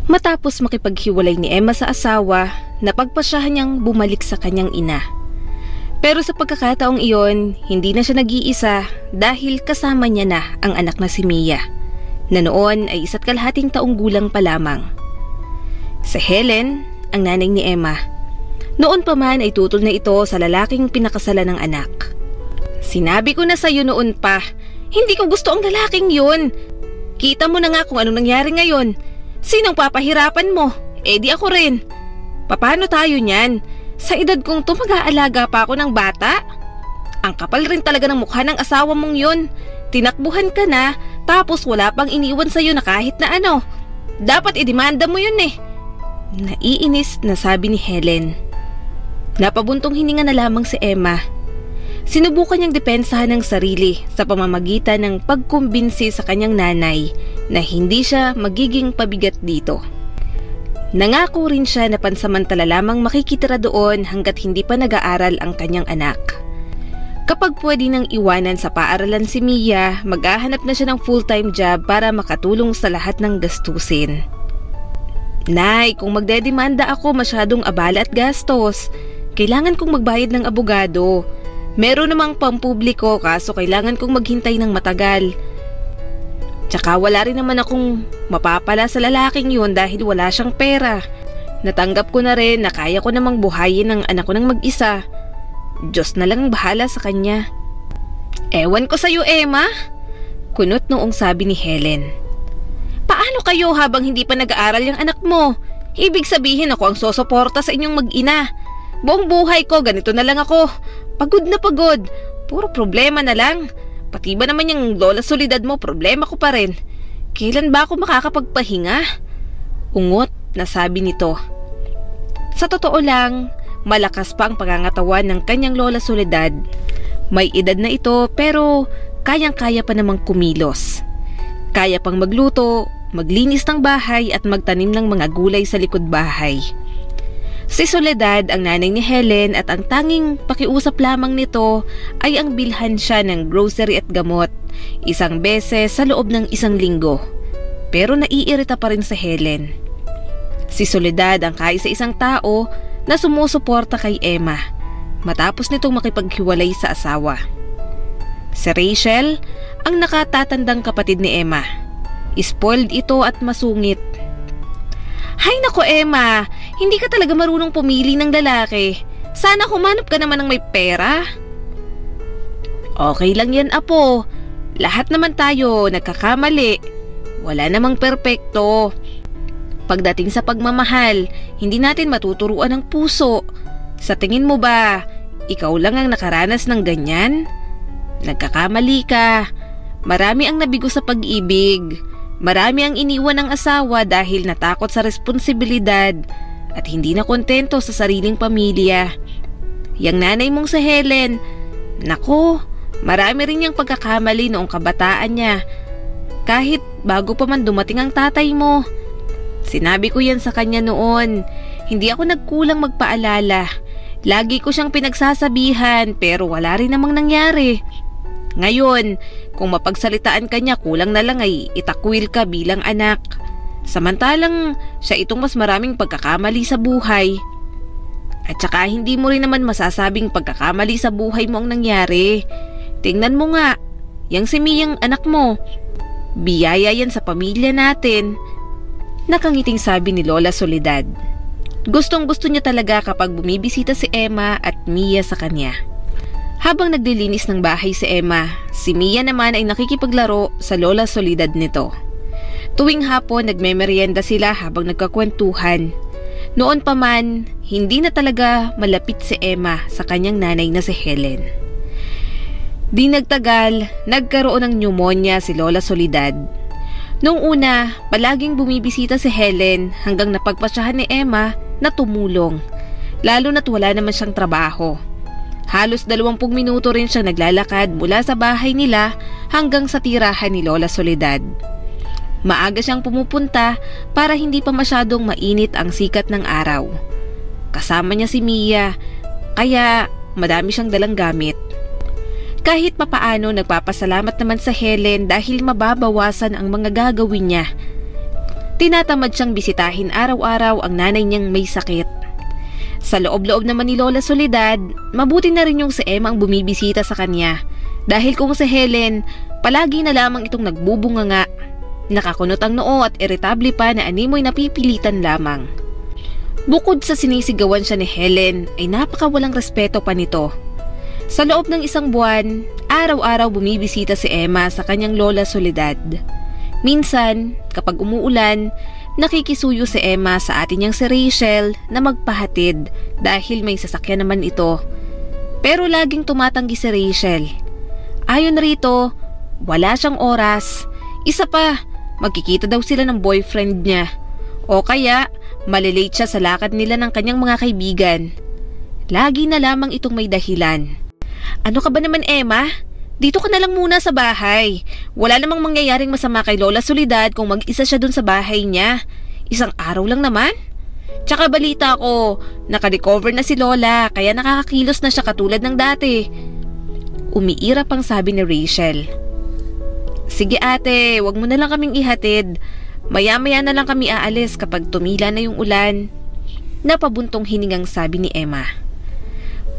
Matapos makipaghiwalay ni Emma sa asawa, napagpasyahan niyang bumalik sa kanyang ina. Pero sa pagkakataong iyon, hindi na siya nag-iisa dahil kasama niya na ang anak na si Mia, na noon ay 1.5 taong gulang pa lamang. Si Helen, ang nanay ni Emma, noon pa man ay tutol na ito sa lalaking pinakasalan ng anak. Sinabi ko na sa'yo noon pa, hindi ko gusto ang lalaking yun. Kita mo na nga kung anong nangyari ngayon. Sinong papahirapan mo? Eh di ako rin. Paano tayo niyan? Sa edad kong to mag-aalaga pa ako ng bata? Ang kapal rin talaga ng mukha ng asawa mong yun. Tinakbuhan ka na, tapos wala pang iniwan sa'yo na kahit na ano. Dapat idemanda mo yun eh. Naiinis na sabi ni Helen. Napabuntong hininga na lamang si Emma. Sinubukan niyang depensahan ng sarili sa pamamagitan ng pagkumbinsi sa kanyang nanay na hindi siya magiging pabigat dito. Nangako rin siya na pansamantala lamang makikitira doon hanggat hindi pa nag-aaral ang kanyang anak. Kapag pwede nang iwanan sa paaralan si Mia, maghahanap na siya ng full-time job para makatulong sa lahat ng gastusin. Nay, kung magdedemanda ako masyadong abala at gastos, kailangan kong magbayad ng abogado. Meron namang pampubliko kaso kailangan kong maghintay ng matagal. Tsaka wala rin naman akong mapapala sa lalaking yun dahil wala siyang pera. Natanggap ko na rin na kaya ko namang buhayin ang anak ko ng mag-isa. Diyos na lang bahala sa kanya. Ewan ko sa'yo, Emma. Kunot noong sabi ni Helen. Paano kayo habang hindi pa nag-aaral yung anak mo? Ibig sabihin ako ang sosuporta sa inyong mag-ina. Buong buhay ko ganito na lang ako. Pagod na pagod. Puro problema na lang. Pati ba naman yung lola solidad mo, problema ko pa rin. Kailan ba ako makakapagpahinga? Ungot na sabi nito. Sa totoo lang, malakas pa ang pangangatawan ng kanyang lola solidad. May edad na ito pero kayang-kaya pa namang kumilos. Kaya pang magluto, maglinis ng bahay at magtanim ng mga gulay sa likod bahay. Si Soledad ang nanay ni Helen at ang tanging pakiusap lamang nito ay ang bilhan siya ng grocery at gamot 1 beses sa loob ng 1 linggo. Pero naiirita pa rin si Helen. Si Soledad ang kaisa-isang tao na sumusuporta kay Emma matapos nitong makipaghiwalay sa asawa. Si Rachel ang nakatatandang kapatid ni Emma. Spoiled ito at masungit. Hay nako Emma, hindi ka talaga marunong pumili ng lalaki. Sana humanap ka naman ng may pera. Okay lang yan, apo. Lahat naman tayo nagkakamali. Wala namang perpekto. Pagdating sa pagmamahal, hindi natin matuturuan ng puso. Sa tingin mo ba, ikaw lang ang nakaranas ng ganyan? Nagkakamali ka. Marami ang nabigo sa pag-ibig. Marami ang iniwan ng asawa dahil natakot sa responsibilidad at hindi na kontento sa sariling pamilya. Yang nanay mong si Helen, nako, marami rin niyang pagkakamali noong kabataan niya. Kahit bago pa man dumating ang tatay mo. Sinabi ko yan sa kanya noon, hindi ako nagkulang magpaalala. Lagi ko siyang pinagsasabihan pero wala rin namang nangyari. Ngayon, kung mapagsalitaan ka niya, kulang na lang ay itakwil ka bilang anak. Samantalang siya itong mas maraming pagkakamali sa buhay. At saka hindi mo rin naman masasabing pagkakamali sa buhay mo ang nangyari. Tingnan mo nga, yang si Miyang anak mo. Biyaya yan sa pamilya natin. Nakangiting sabi ni Lola Soledad. Gustong gusto niya talaga kapag bumibisita si Emma at Mia sa kanya. Habang naglilinis ng bahay si Emma, si Mia naman ay nakikipaglaro sa Lola Soledad nito. Tuwing hapon nagmemeryenda sila habang nagkakwentuhan. Noon pa man, hindi na talaga malapit si Emma sa kanyang nanay na si Helen. Di nagtagal, nagkaroon ng pneumonia si Lola Soledad. Noong una, palaging bumibisita si Helen hanggang napagpasyahan ni Emma na tumulong, lalo na't wala naman siyang trabaho. Halos 20 minuto rin siyang naglalakad mula sa bahay nila hanggang sa tirahan ni Lola Soledad. Maaga siyang pumupunta para hindi pa masyadong mainit ang sikat ng araw. Kasama niya si Mia, kaya madami siyang dalang gamit. Kahit papaano nagpapasalamat naman sa Helen dahil mababawasan ang mga gagawin niya. Tinatamad siyang bisitahin araw-araw ang nanay niyang may sakit. Sa loob-loob naman ni Lola Soledad, mabuti na rin yung si Emma ang bumibisita sa kanya. Dahil kung si Helen, palagi na lamang itong nagbubunganga. Nakakunot ang noo at iritable pa na animoy napipilitan lamang. Bukod sa sinisigawan siya ni Helen, ay napakawalang respeto pa nito. Sa loob ng isang buwan, araw-araw bumibisita si Emma sa kanyang Lola Soledad. Minsan, kapag umuulan, nakikisuyo si Emma sa atin niyang si Rachel na magpahatid dahil may sasakyan naman ito. Pero laging tumatanggi si Rachel. Ayon rito, wala siyang oras. Isa pa, magkikita daw sila ng boyfriend niya. O kaya, malilate siya sa lakad nila ng kanyang mga kaibigan. Lagi na lamang itong may dahilan. Ano ka ba naman, Emma? Dito ka na lang muna sa bahay. Wala namang mangyayaring masama kay Lola Soledad kung mag-isa siya dun sa bahay niya. Isang araw lang naman. Tsaka balita ko, naka-recover na si Lola kaya nakakakilos na siya katulad ng dati. Umiirap ang sabi ni Rachel. Sige ate, wag mo na lang kaming ihatid. Maya-maya na lang kami aalis kapag tumila na yung ulan. Napabuntong hiningang sabi ni Emma.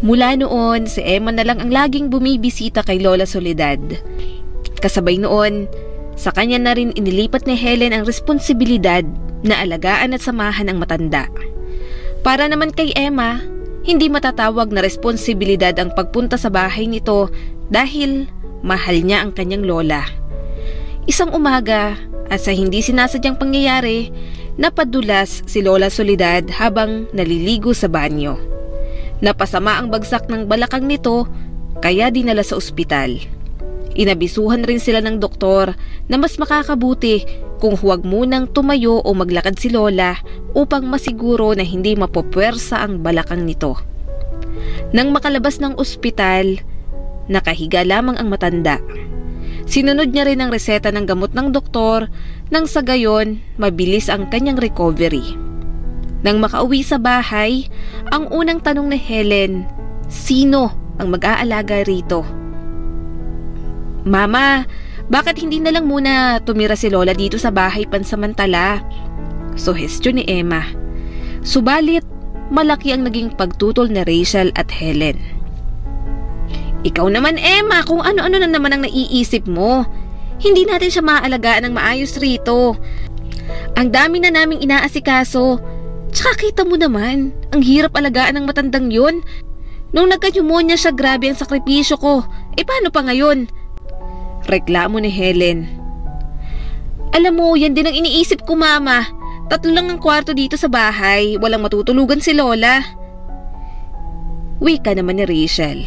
Mula noon, si Emma na lang ang laging bumibisita kay Lola Soledad. Kasabay noon, sa kanya na rin inilipat ni Helen ang responsibilidad na alagaan at samahan ang matanda. Para naman kay Emma, hindi matatawag na responsibilidad ang pagpunta sa bahay nito dahil mahal niya ang kanyang lola. Isang umaga, at sa hindi sinasadyang pangyayari, napadulas si Lola Soledad habang naliligo sa banyo. Napasama ang bagsak ng balakang nito kaya dinala sa ospital. Inabisuhan rin sila ng doktor na mas makakabuti kung huwag munang tumayo o maglakad si Lola upang masiguro na hindi mapopwersa ang balakang nito. Nang makalabas ng ospital, nakahiga lamang ang matanda. Sinunod niya rin ang reseta ng gamot ng doktor nang sa gayon mabilis ang kanyang recovery. Nang makauwi sa bahay, ang unang tanong ni Helen, sino ang mag-aalaga rito? Mama, bakit hindi na lang muna tumira si Lola dito sa bahay pansamantala? Suhestyon ni Emma. Subalit, malaki ang naging pagtutol ni Rachel at Helen. Ikaw naman Emma, kung ano-ano na naman ang naiisip mo. Hindi natin siya maaalagaan ng maayos rito. Ang dami na naming inaasikaso. Tsaka kita mo naman, ang hirap alagaan ng matandang yun. Nung nagka-pneumonia siya, grabe ang sakripisyo ko. Paano pa ngayon? Reklamo ni Helen. Alam mo, yan din ang iniisip ko mama. 3 lang ang kwarto dito sa bahay. Walang matutulugan si Lola. Wika naman ni Rachel.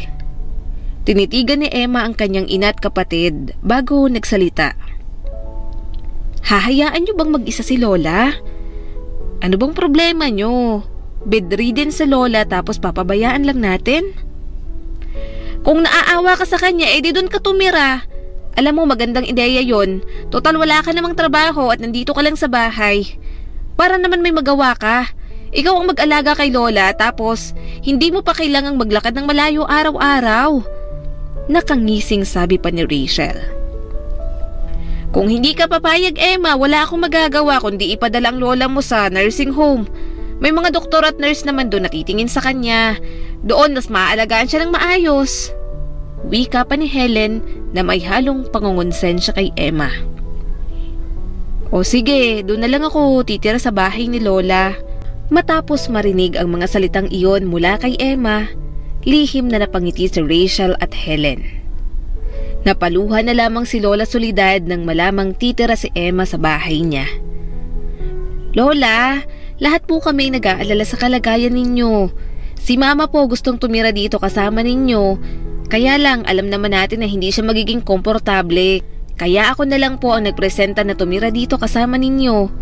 Tinitigan ni Emma ang kanyang ina at kapatid bago nagsalita. Hahayaan niyo bang mag-isa si Lola? Ano bang problema niyo? Bedridden si Lola tapos papabayaan lang natin? Kung naaawa ka sa kanya, di doon ka tumira. Alam mo, magandang ideya yon. Total wala ka namang trabaho at nandito ka lang sa bahay. Para naman may magawa ka. Ikaw ang mag-alaga kay Lola tapos hindi mo pa kailangang maglakad ng malayo araw-araw. Nakangising sabi pa ni Rachel. Kung hindi ka papayag Emma, wala akong magagawa kundi ipadala ang lola mo sa nursing home. May mga doktor at nurse naman doon na titingin sa kanya. Doon mas maaalagaan siya ng maayos. Wika pa ni Helen na may halong pangungonsensya kay Emma. O sige, doon na lang ako titira sa bahay ni Lola. Matapos marinig ang mga salitang iyon mula kay Emma, lihim na napangiti si Rachel at Helen. Napaluha na lamang si Lola Soledad nang malamang titira si Emma sa bahay niya. Lola, lahat po kami nag-aalala sa kalagayan ninyo. Si Mama po gustong tumira dito kasama ninyo. Kaya lang alam naman natin na hindi siya magiging komportable. Kaya ako na lang po ang nagpresenta na tumira dito kasama ninyo.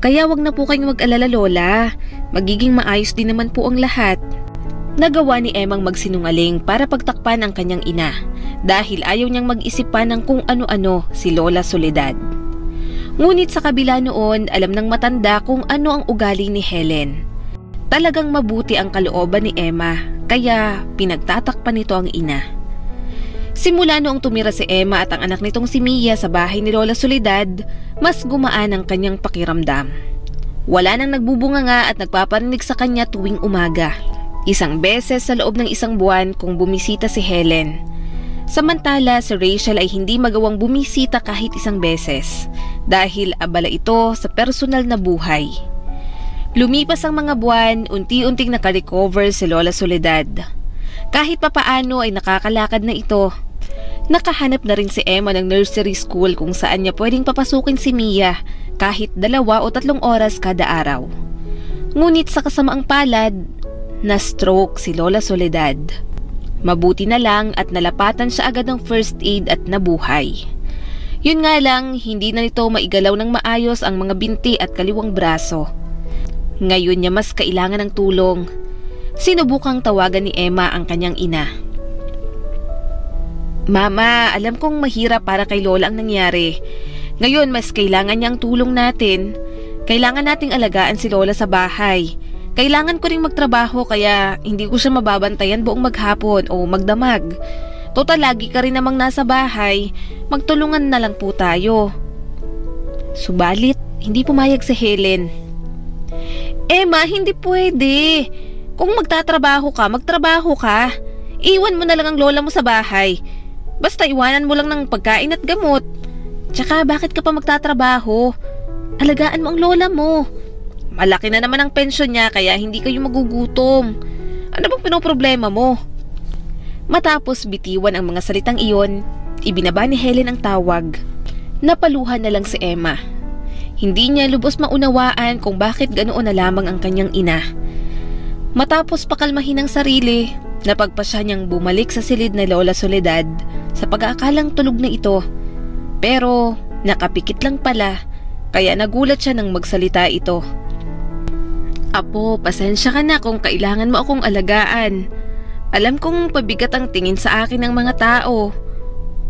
Kaya wag na po kayong mag-alala Lola. Magiging maayos din naman po ang lahat. Nagawa ni Emang magsinungaling para pagtakpan ang kanyang ina dahil ayaw niyang mag-isip pa ng kung ano-ano si Lola Soledad. Ngunit sa kabila noon, alam ng matanda kung ano ang ugali ni Helen. Talagang mabuti ang kalooban ni Emma kaya pinagtatakpan nito ang ina. Simula noong tumira si Emma at ang anak nitong si Mia sa bahay ni Lola Soledad, mas gumaan ang kanyang pakiramdam. Wala nang nagbubunganga at nagpaparinig sa kanya tuwing umaga. Isang beses sa loob ng isang buwan kung bumisita si Helen. Samantala si Rachel ay hindi magawang bumisita kahit isang beses dahil abala ito sa personal na buhay. Lumipas ang mga buwan, unti-unting nakarecover si Lola Soledad. Kahit papaano ay nakakalakad na ito. Nakahanap na rin si Emma ng nursery school kung saan niya pwedeng papasukin si Mia kahit 2 o 3 oras kada araw. Ngunit sa kasamaang palad, na-stroke si Lola Soledad. Mabuti na lang at nalapatan siya agad ng first aid at nabuhay. Yun nga lang, hindi na nito maigalaw ng maayos ang mga binti at kaliwang braso. Ngayon niya mas kailangan ng tulong. Sinubukang tawagan ni Emma ang kanyang ina. Mama, alam kong mahirap para kay Lola ang nangyari. Ngayon mas kailangan niya ang tulong natin. Kailangan nating alagaan si Lola sa bahay. Kailangan ko ring magtrabaho kaya hindi ko siya mababantayan buong maghapon o magdamag. Total lagi ka rin namang nasa bahay, magtulungan na lang po tayo. Subalit, hindi pumayag si Helen. Emma, hindi pwede. Kung magtatrabaho ka, magtrabaho ka. Iwan mo na lang ang lola mo sa bahay. Basta iwanan mo lang ng pagkain at gamot. Tsaka bakit ka pa magtatrabaho? Alagaan mo ang lola mo. Malaki na naman ang pensyon niya kaya hindi kayo magugutom. Ano bang pinoproblema mo? Matapos bitiwan ang mga salitang iyon, ibinaba ni Helen ang tawag. Napaluhan na lang si Emma. Hindi niya lubos maunawaan kung bakit ganoon na lamang ang kanyang ina. Matapos pakalmahin ang sarili, napagpasya niyang bumalik sa silid na Lola Soledad sa pag-aakalang tulog na ito. Pero nakapikit lang pala, kaya nagulat siya nang magsalita ito. Apo, pasensya ka na kung kailangan mo akong alagaan. Alam kong pabigat ang tingin sa akin ng mga tao.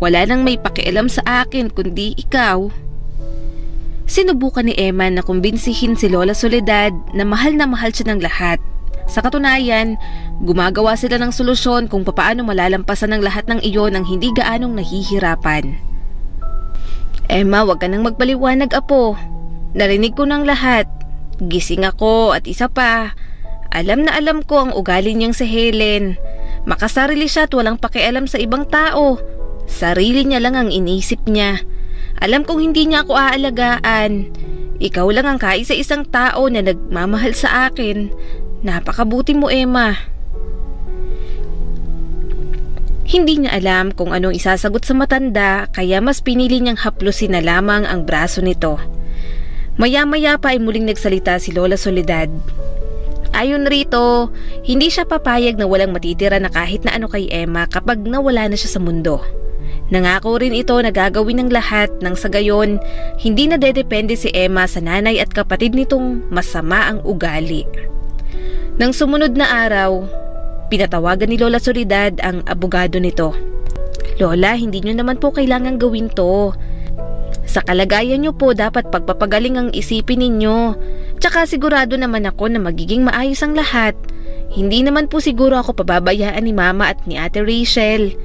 Wala nang may pakialam sa akin kundi ikaw. Sinubukan ni Emma na kumbinsihin si Lola Soledad na mahal siya ng lahat. Sa katunayan, gumagawa sila ng solusyon kung papaano malalampasan ng lahat ng iyon nang hindi gaanong nahihirapan. Emma, wag ka nang magpaliwanag, apo. Narinig ko ng lahat. Gising ako at isa pa. Alam na alam ko ang ugali niyang si Helen. Makasarili siya at walang pakialam sa ibang tao. Sarili niya lang ang inisip niya. Alam kong hindi niya ako aalagaan. Ikaw lang ang kaisa-isang tao na nagmamahal sa akin. Napakabuti mo, Emma. Hindi niya alam kung anong isasagot sa matanda kaya mas pinili niyang haplusin na lamang ang braso nito. Maya-maya pa ay muling nagsalita si Lola Soledad. Ayon rito, hindi siya papayag na walang matitira na kahit na ano kay Emma kapag nawala na siya sa mundo. Nangako rin ito na gagawin ng lahat nang sa gayon, hindi na dedepende si Emma sa nanay at kapatid nitong masama ang ugali. Nang sumunod na araw, pinatawagan ni Lola Soledad ang abogado nito. Lola, hindi nyo naman po kailangang gawin to. Sa kalagayan nyo po dapat pagpapagaling ang isipin ninyo. Tsaka sigurado naman ako na magiging maayos ang lahat. Hindi naman po siguro ako pababayaan ni Mama at ni Ate Rachel.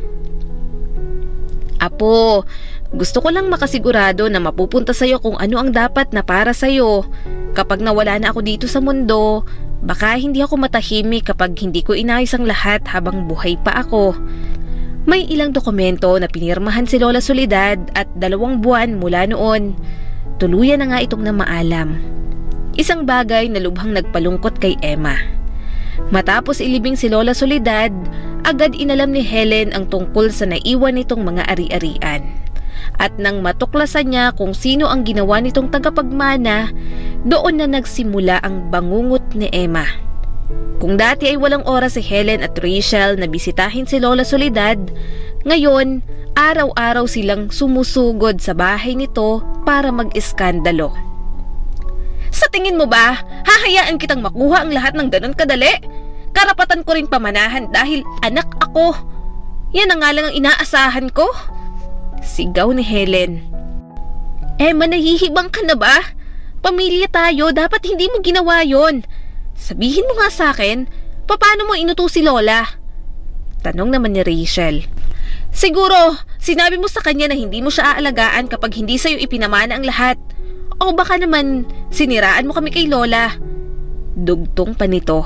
Apo, gusto ko lang makasigurado na mapupunta sa'yo kung ano ang dapat na para sa'yo. Kapag nawala na ako dito sa mundo, baka hindi ako matahimik kapag hindi ko inayos ang lahat habang buhay pa ako. May ilang dokumento na pinirmahan si Lola Soledad at 2 buwan mula noon. Tuluyan na nga itong namaalam. Isang bagay na lubhang nagpalungkot kay Emma. Matapos ilibing si Lola Soledad, agad inalam ni Helen ang tungkol sa naiwan nitong mga ari-arian. At nang matuklasan niya kung sino ang ginawa nitong tagapagmana, doon na nagsimula ang bangungot ni Emma. Kung dati ay walang oras si Helen at Rachel na bisitahin si Lola Soledad, ngayon araw-araw silang sumusugod sa bahay nito para mag-iskandalo. Sa tingin mo ba, hahayaan kitang makuha ang lahat ng ganon kadali? Karapatan ko rin pamanahan dahil anak ako. Yan ang nga lang ang inaasahan ko. Sigaw ni Helen. Emma, nahihibang ka na ba? Pamilya tayo, dapat hindi mo ginawa yon. Sabihin mo nga sa akin, paano mo inuto si Lola? Tanong naman ni Rachel. Siguro, sinabi mo sa kanya na hindi mo siya aalagaan kapag hindi sa'yo ipinamana ang lahat. O baka naman, siniraan mo kami kay Lola. Dugtong pa nito.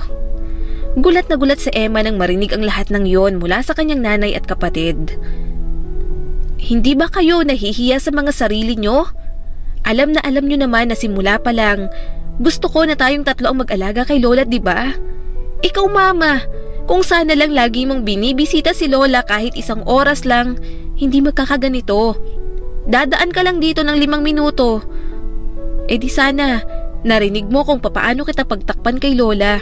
Gulat na gulat si Emma nang marinig ang lahat ng yon mula sa kanyang nanay at kapatid. Hindi ba kayo nahihiya sa mga sarili nyo? Alam na alam nyo naman na simula pa lang, gusto ko na tayong tatlo ang mag-alaga kay Lola, di ba? Ikaw, Mama, kung sana lang lagi mong binibisita si Lola kahit 1 oras lang, hindi magkakaganito. Dadaan ka lang dito ng 5 minuto. Eh di sana, narinig mo kung papaano kita pagtakpan kay Lola.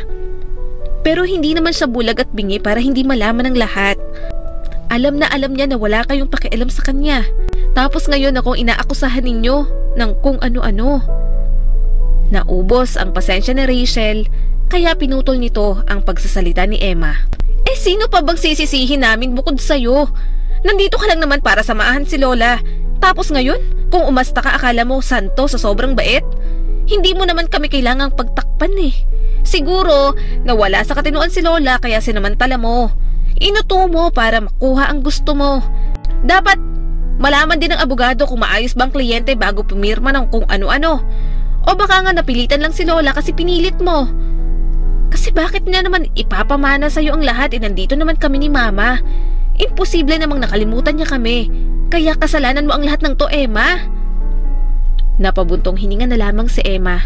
Pero hindi naman siya bulag at bingi para hindi malaman ng lahat. Alam na alam niya na wala kayong pakialam sa kanya. Tapos ngayon akong inaakusahan ninyo ng kung ano-ano. Naubos ang pasensya ni Rachel, kaya pinutol nito ang pagsasalita ni Emma. Eh sino pa bang sisisihin namin bukod sa'yo? Nandito ka lang naman para samahan si Lola. Tapos ngayon, kung umasta ka akala mo santo sa sobrang bait? Hindi mo naman kami kailangang pagtakpan eh. Siguro, nawala sa katinuan si Lola kaya sinamantala mo. Inuto mo para makuha ang gusto mo. Dapat malaman din ng abogado kung maayos bang kliyente bago pumirma ng kung ano-ano. O baka nga napilitan lang si Lola kasi pinilit mo. Kasi bakit niya naman ipapamana sa'yo ang lahat nandito naman kami ni Mama? Imposible namang nakalimutan niya kami. Kaya kasalanan mo ang lahat ng to, Emma. Napabuntong hininga na lamang si Emma.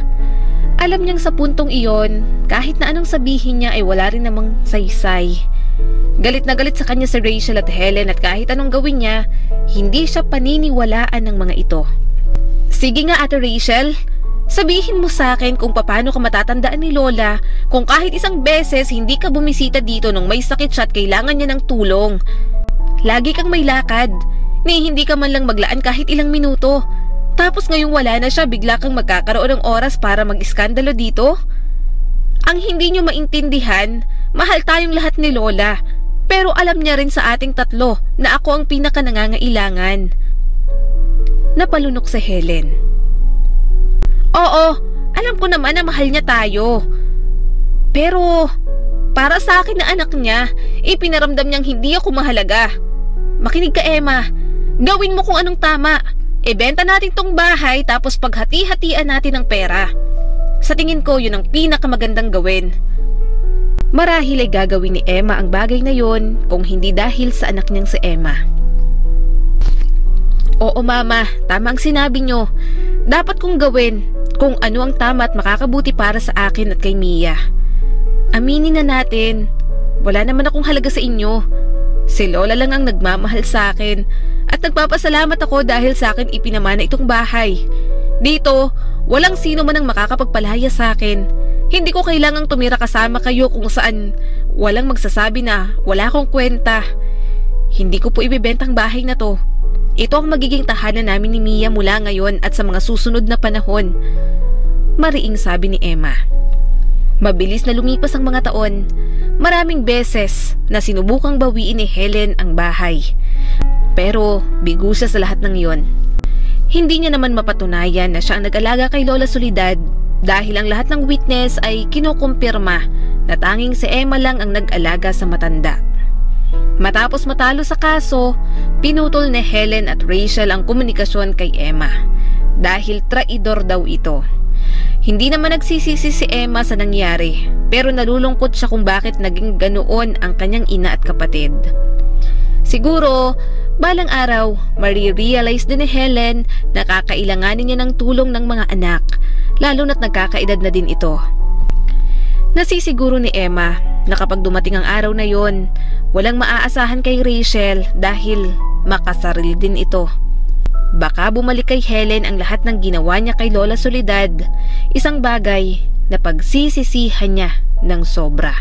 Alam niyang sa puntong iyon, kahit na anong sabihin niya ay wala rin namang saysay. Galit na galit sa kanya si Rachel at Helen at kahit anong gawin niya, hindi siya paniniwalaan ng mga ito. Sige nga, Ate Rachel. Sabihin mo sa akin kung paano ka matatandaan ni Lola kung kahit 1 beses hindi ka bumisita dito nung may sakit siya at kailangan niya ng tulong. Lagi kang may lakad, ni hindi ka man lang maglaan kahit ilang minuto. Tapos ngayong wala na siya, bigla kang magkakaroon ng oras para mag-iskandalo dito? Ang hindi niyo maintindihan, mahal tayong lahat ni Lola. Pero alam niya rin sa ating tatlo na ako ang pinaka nangangailangan. Napalunok si Helen. Oo, alam ko naman na mahal niya tayo. Pero, para sa akin na anak niya, ipinaramdam niyang hindi ako mahalaga. Makinig ka, Emma. Gawin mo kung anong tama. Ibenta natin tong bahay tapos paghati-hatian natin ang pera. Sa tingin ko, yun ang pinakamagandang gawin. Marahil ay gagawin ni Emma ang bagay na yon kung hindi dahil sa anak niyang si Emma. Oo, Mama, tama ang sinabi niyo. Dapat kong gawin kung ano ang tama at makakabuti para sa akin at kay Mia. Aminin na natin, wala naman akong halaga sa inyo. Si Lola lang ang nagmamahal sa akin at nagpapasalamat ako dahil sa akin ipinamana itong bahay. Dito, walang sino man ang makakapagpalaya sa akin. Hindi ko kailangang tumira kasama kayo kung saan walang magsasabi na wala akong kwenta. Hindi ko po ibebenta ang bahay na to. Ito ang magiging tahanan namin ni Mia mula ngayon at sa mga susunod na panahon. Mariing sabi ni Emma. Mabilis na lumipas ang mga taon. Maraming beses na sinubukang bawiin ni Helen ang bahay. Pero bigo siya sa lahat ng iyon. Hindi niya naman mapatunayan na siya ang nag-alaga kay Lola Soledad dahil ang lahat ng witness ay kinukumpirma na tanging si Emma lang ang nag-alaga sa matanda. Matapos matalo sa kaso, pinutol ni Helen at Rachel ang komunikasyon kay Emma dahil traidor daw ito. Hindi naman nagsisisi si Emma sa nangyari pero nalulungkot siya kung bakit naging ganoon ang kanyang ina at kapatid. Siguro, balang araw, marirealize din ni Helen na kakailanganin niya ng tulong ng mga anak, lalo na't nagkakaedad na din ito. Nasisiguro ni Emma na kapag dumating ang araw na yon, walang maaasahan kay Rachel dahil makasarili din ito. Baka bumalik kay Helen ang lahat ng ginawa niya kay Lola Soledad, isang bagay na pagsisisihan niya ng sobra.